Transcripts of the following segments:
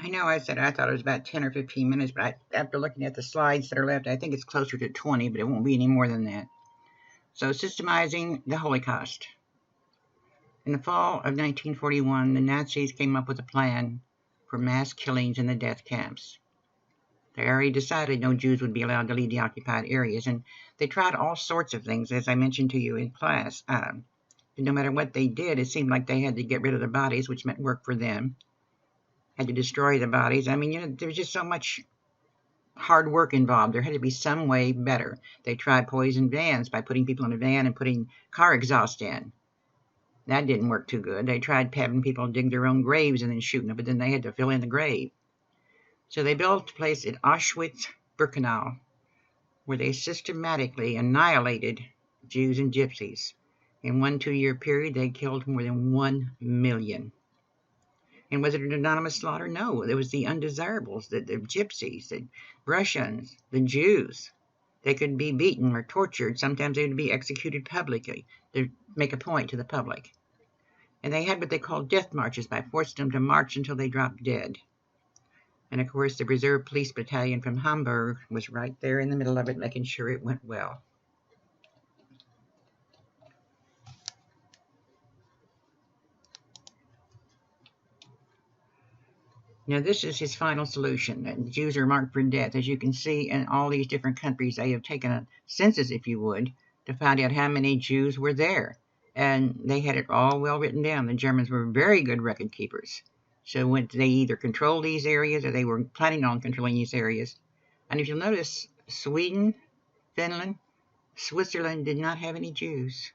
I know I said I thought it was about 10 or 15 minutes, but after looking at the slides that are left, I think it's closer to 20, but it won't be any more than that. So, systemizing the Holocaust. In the fall of 1941, the Nazis came up with a plan for mass killings in the death camps. They already decided no Jews would be allowed to leave the occupied areas, and they tried all sorts of things, as I mentioned to you in class. No matter what they did, it seemed like they had to get rid of the bodies, which meant work for them. Had to destroy the bodies. I mean, there was just so much hard work involved. There had to be some way better. They tried poison vans by putting people in a van and putting car exhaust in. That didn't work too good. They tried having people dig their own graves and then shooting them, but then they had to fill in the grave. So they built a place at Auschwitz-Birkenau, where they systematically annihilated Jews and Gypsies. In 1 2-year period, they killed more than 1 million. And was it an anonymous slaughter? No, it was the undesirables, the Gypsies, the Russians, the Jews. They could be beaten or tortured. Sometimes they would be executed publicly to make a point to the public. And they had what they called death marches by forcing them to march until they dropped dead. And of course, the Reserve Police Battalion from Hamburg was right there in the middle of it, making sure it went well. Now, this is his final solution. The Jews are marked for death. As you can see, in all these different countries, they have taken a census, if you would, to find out how many Jews were there. And they had it all well written down. The Germans were very good record keepers. So when they either controlled these areas or they were planning on controlling these areas. And if you'll notice, Sweden, Finland, Switzerland did not have any Jews.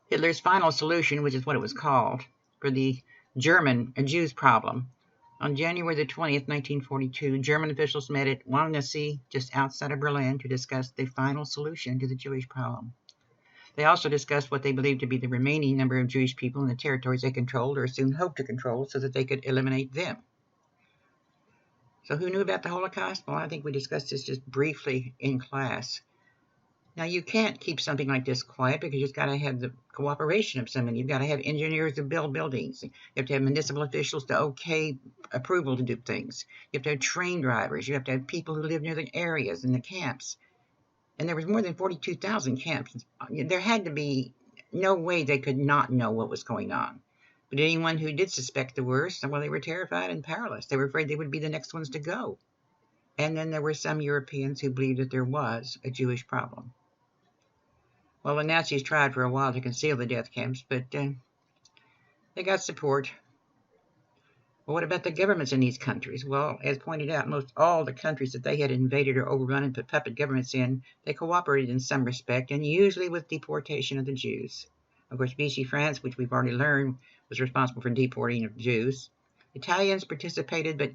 Hitler's final solution, which is what it was called, for the Jews problem. On January the 20th, 1942, German officials met at Wannsee, just outside of Berlin, to discuss the final solution to the Jewish problem. They also discussed what they believed to be the remaining number of Jewish people in the territories they controlled or soon hoped to control so that they could eliminate them. So who knew about the Holocaust? Well, I think we discussed this just briefly in class. Now, you can't keep something like this quiet because you've got to have the cooperation of someone. You've got to have engineers to build buildings. You have to have municipal officials to okay approval to do things. You have to have train drivers. You have to have people who live near the areas and the camps. And there was more than 42,000 camps. There had to be no way they could not know what was going on. But anyone who did suspect the worst, well, they were terrified and powerless. They were afraid they would be the next ones to go. And then there were some Europeans who believed that there was a Jewish problem. Well, the Nazis tried for a while to conceal the death camps, but they got support. Well, what about the governments in these countries? Well, as pointed out, most all the countries that they had invaded or overrun and put puppet governments in, they cooperated in some respect, and usually with deportation of the Jews. Of course, Vichy France, which we've already learned, was responsible for deporting of Jews. Italians participated, but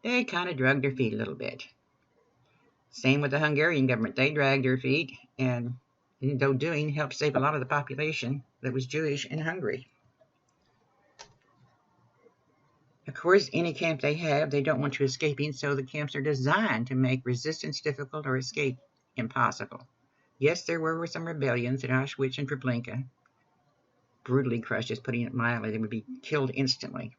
they kind of dragged their feet a little bit. Same with the Hungarian government. They dragged their feet, and in so doing, helped save a lot of the population that was Jewish in Hungary. Of course, any camp they have, they don't want you escaping, so the camps are designed to make resistance difficult or escape impossible. Yes, there were some rebellions at Auschwitz and Treblinka. Brutally crushed, just putting it mildly. They would be killed instantly.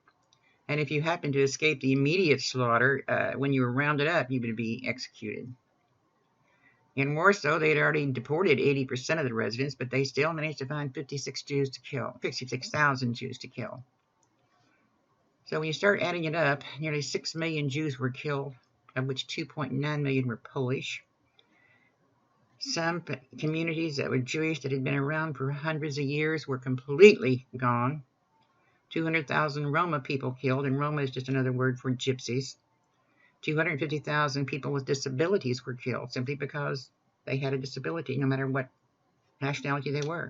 And if you happened to escape the immediate slaughter, when you were rounded up, you would be executed. In Warsaw, they had already deported 80% of the residents, but they still managed to find 56,000 Jews to kill. So when you start adding it up, nearly 6 million Jews were killed, of which 2.9 million were Polish. Some communities that were Jewish that had been around for hundreds of years were completely gone. 200,000 Roma people killed, and Roma is just another word for gypsies. 250,000 people with disabilities were killed simply because they had a disability, no matter what nationality they were.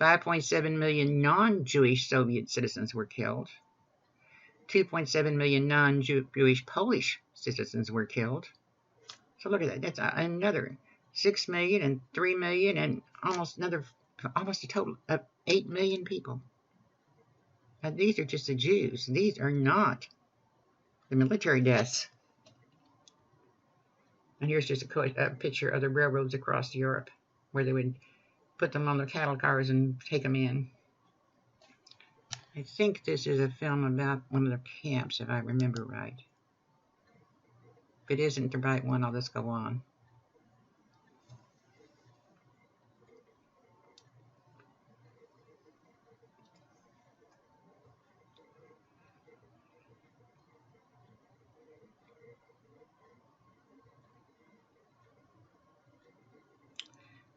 5.7 million non-Jewish Soviet citizens were killed. 2.7 million non-Jewish Polish citizens were killed. So look at that. That's another 6 million and 3 million and almost a total of 8 million people. Now, these are just the Jews. These are not the military deaths. And here's just a picture of the railroads across Europe, where they would put them on their cattle cars and take them in. I think this is a film about one of the camps, if I remember right. If it isn't the right one, I'll just go on.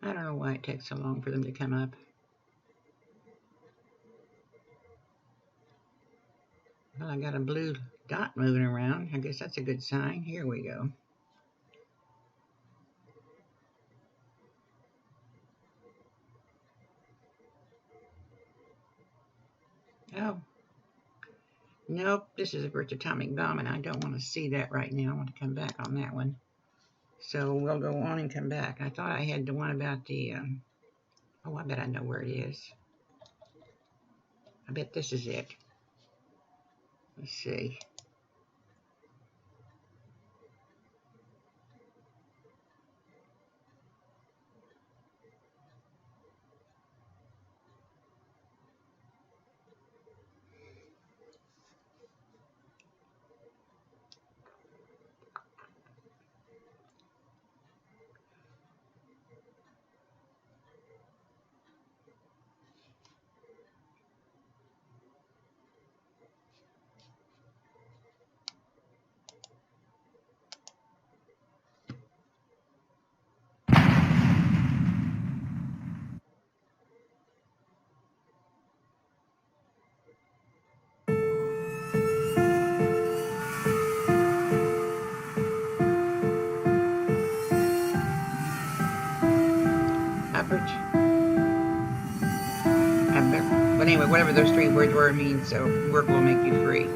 I don't know why it takes so long for them to come up. Well, I got a blue dot moving around. I guess that's a good sign. Here we go. Oh, nope, this is a Earth's atomic bomb, and I don't want to see that right now. I want to come back on that one. So we'll go on and come back. I thought I had the one about the, oh, I bet I know where it is. I bet this is it. Let's see. But anyway, whatever those 3 words were means, so work will make you free.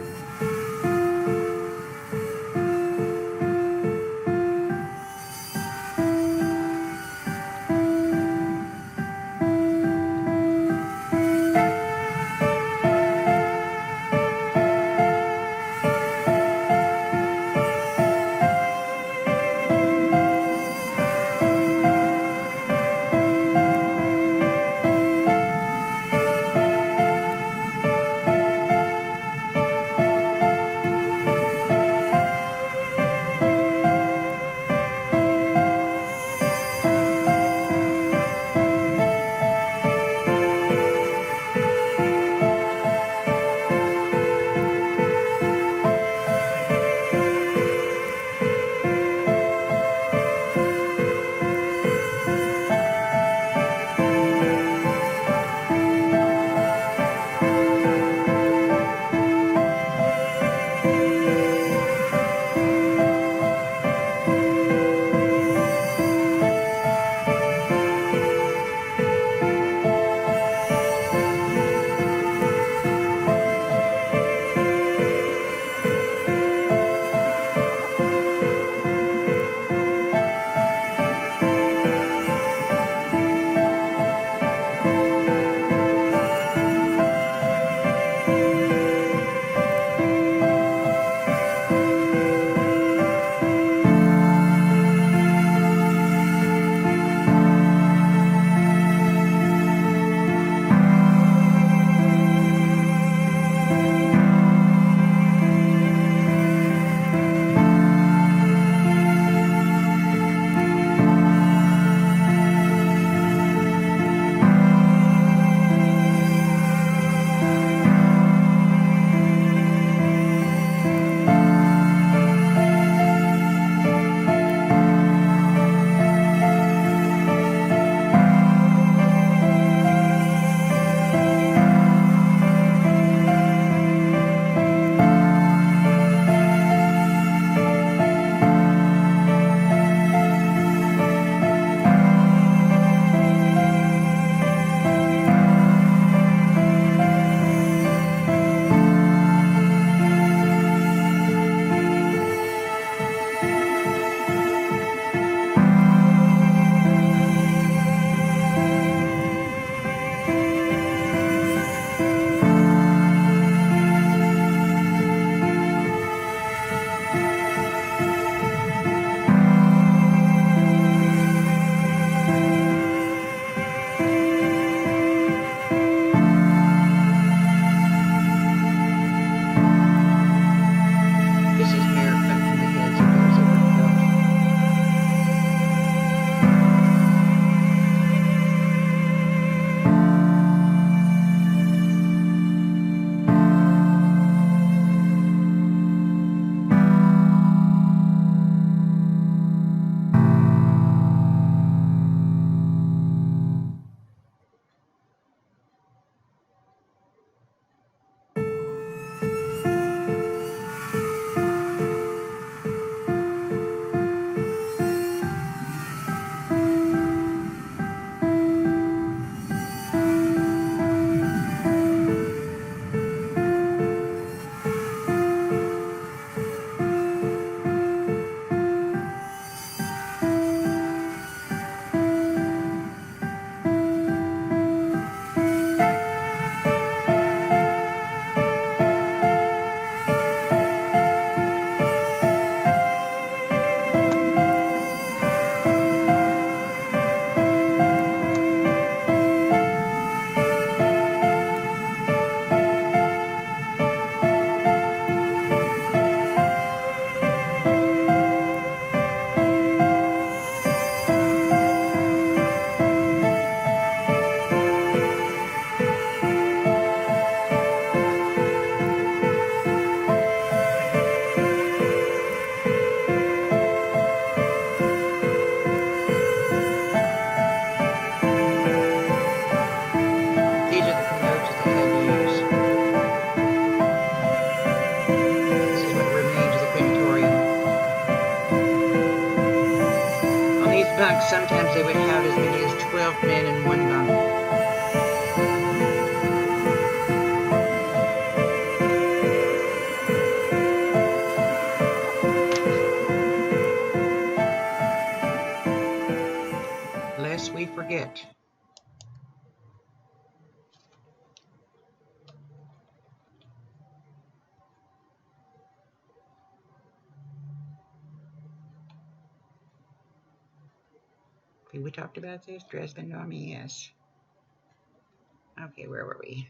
Sometimes they would have as many as 12 men in one bunk. Lest we forget. We talked about this? Dresden Army, yes. Okay, where were we?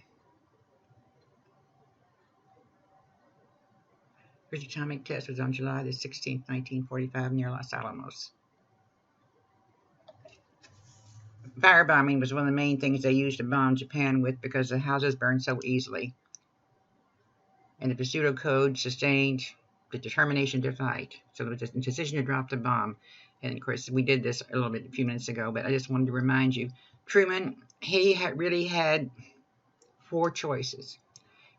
First atomic test was on July the 16th, 1945, near Los Alamos. Firebombing was one of the main things they used to bomb Japan with because the houses burned so easily. And the pseudo-code sustained the determination to fight. So there was a decision to drop the bomb. And of course, we did this a few minutes ago, but I just wanted to remind you, Truman, he really had 4 choices.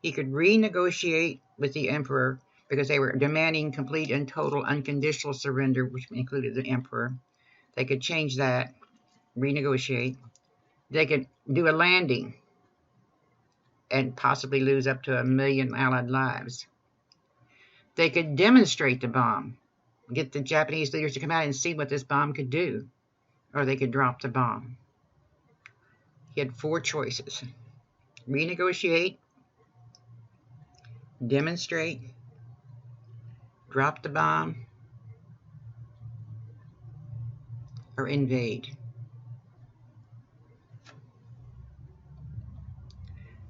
He could renegotiate with the emperor because they were demanding complete and total unconditional surrender, which included the emperor. They could change that, renegotiate. They could do a landing and possibly lose up to 1 million Allied lives. They could demonstrate the bomb, get the Japanese leaders to come out and see what this bomb could do, or they could drop the bomb. He had 4 choices: renegotiate, demonstrate, drop the bomb, or invade.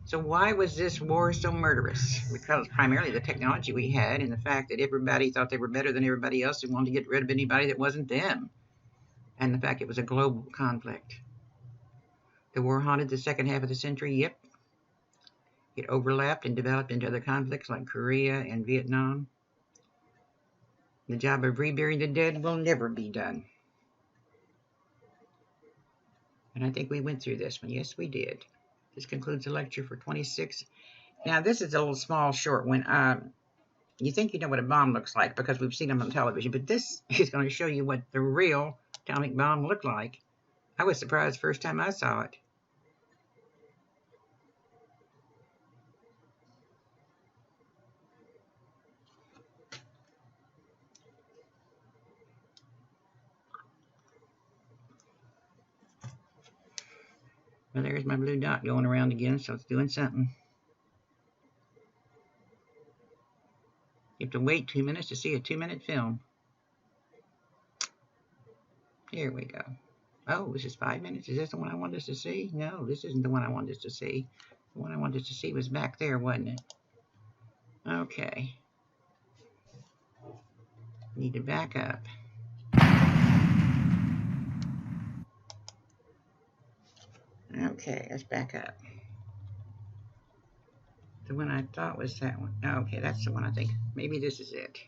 So why was this war so murderous? Because primarily the technology we had and the fact that everybody thought they were better than everybody else and wanted to get rid of anybody that wasn't them. And the fact it was a global conflict. The war haunted the second half of the century, yep. It overlapped and developed into other conflicts like Korea and Vietnam. The job of reburying the dead will never be done. And I think we went through this one. Yes, we did. This concludes the lecture for 26. Now, this is a little small, short one. You think you know what a bomb looks like because we've seen them on television, but this is going to show you what the real atomic bomb looked like. I was surprised the first time I saw it. Well, there's my blue dot going around again, so it's doing something. You have to wait 2 minutes to see a 2-minute film. Here we go. Oh, this is 5 minutes. Is this the one I wanted us to see? No, this isn't the one I wanted us to see. The one I wanted us to see was back there, wasn't it? Okay. Need to back up. Okay, let's back up. The one I thought was that one. Okay, that's the one I think. Maybe this is it.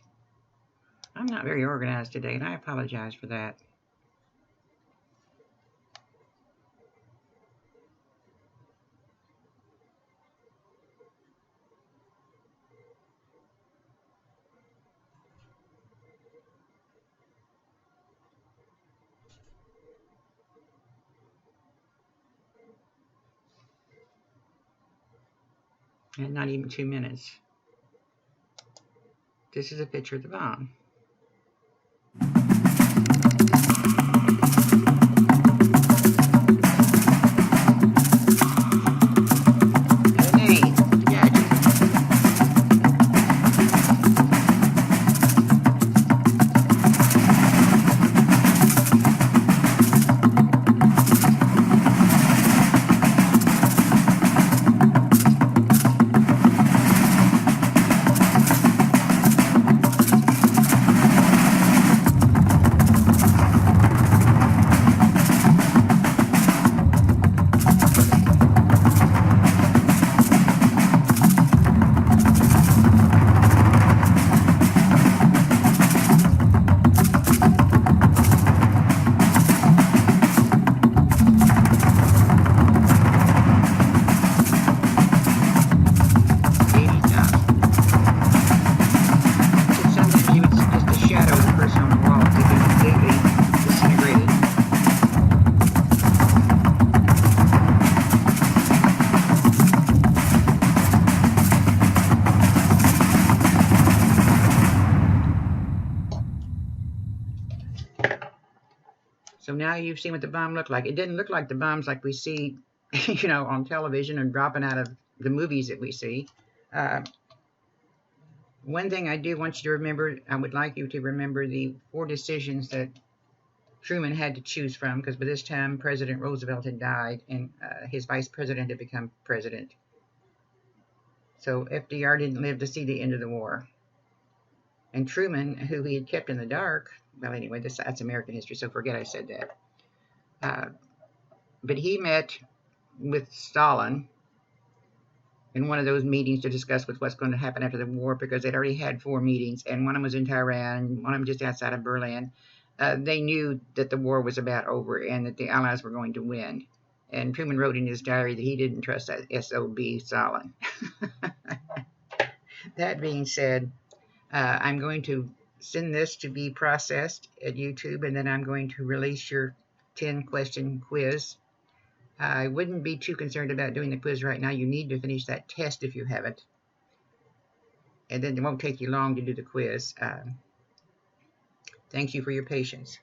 I'm not very organized today, and I apologize for that. And not even 2 minutes. This is a picture of the bomb. So now you've seen what the bomb looked like. It didn't look like the bombs like we see, on television and dropping out of the movies that we see. One thing I do want you to remember, I would like you to remember the 4 decisions that Truman had to choose from, because by this time President Roosevelt had died and his vice president had become president. So FDR didn't live to see the end of the war. And Truman, who he had kept in the dark, well, anyway, that's American history, so forget I said that. But he met with Stalin in one of those meetings to discuss what's going to happen after the war, because they'd already had 4 meetings, and one of them was in Tehran, one of them just outside of Berlin. They knew that the war was about over and that the Allies were going to win. And Truman wrote in his diary that he didn't trust that SOB Stalin. That being said, I'm going to send this to be processed at YouTube, and then I'm going to release your 10-question quiz. I wouldn't be too concerned about doing the quiz right now. You need to finish that test if you haven't. And then it won't take you long to do the quiz. Thank you for your patience.